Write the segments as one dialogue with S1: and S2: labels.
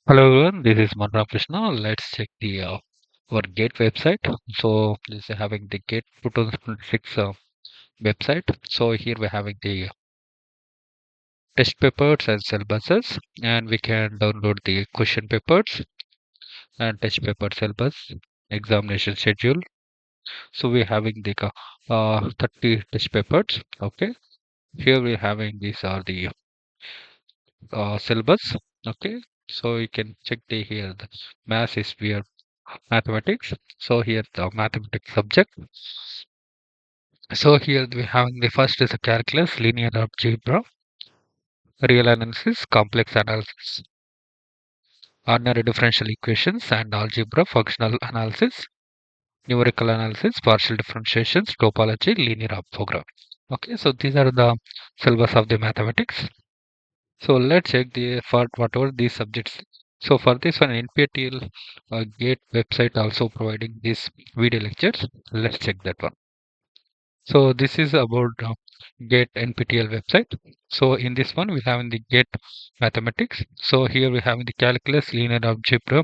S1: Hello everyone, this is Maniramakrishna. Let's check the our GATE website. So this is having the GATE 2026 website. So here we're having the test papers and syllabuses, and we can download the question papers and test paper syllabus examination schedule. So we're having the 30 test papers. Okay, here we're having these are the syllabus. Okay, so you can check the here the math is here mathematics. So here the mathematics subject. So here we have the first is a calculus, linear algebra, real analysis, complex analysis, ordinary differential equations and algebra, functional analysis, numerical analysis, partial differentiations, topology, linear algebra. Okay, so these are the syllabus of the mathematics. So let's check the for whatever these subjects. So for this one, NPTEL GATE website also providing these video lectures. Let's check that one. So this is about GATE NPTEL website. So in this one, we have in the GATE mathematics. So here we have in the calculus, linear algebra.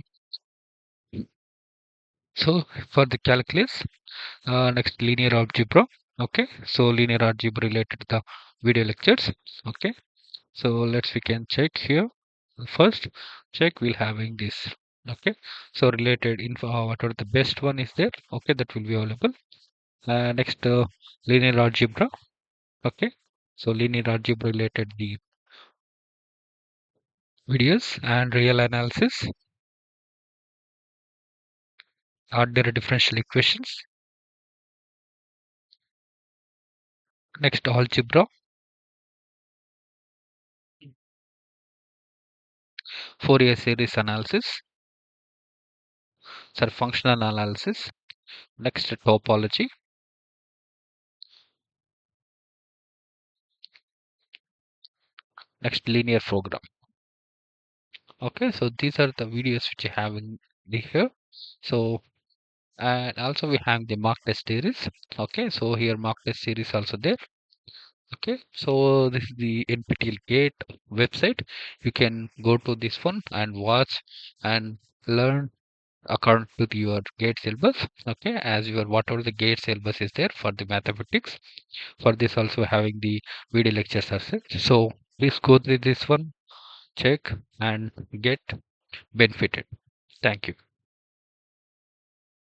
S1: So for the calculus, next linear algebra. Okay. So linear algebra related to the video lectures. Okay. So let's we can check here. First check we'll having this. Okay. So related info, whatever the best one is there. Okay, that will be available. Next linear algebra. Okay, so linear algebra related the videos and real analysis, ordinary differential equations. Next algebra, Fourier series analysis, sorry, functional analysis. Next topology. Next linear program. Okay, so these are the videos which you have in the here. So and also we have the mock test series. Okay, so here mock test series also there. Okay, so this is the NPTEL Gate website. You can go to this one and watch and learn according to your gate syllabus. Okay, as your whatever the gate syllabus is there for the mathematics. For this also having the video lectures as such. So please go through this one, check and get benefited. Thank you.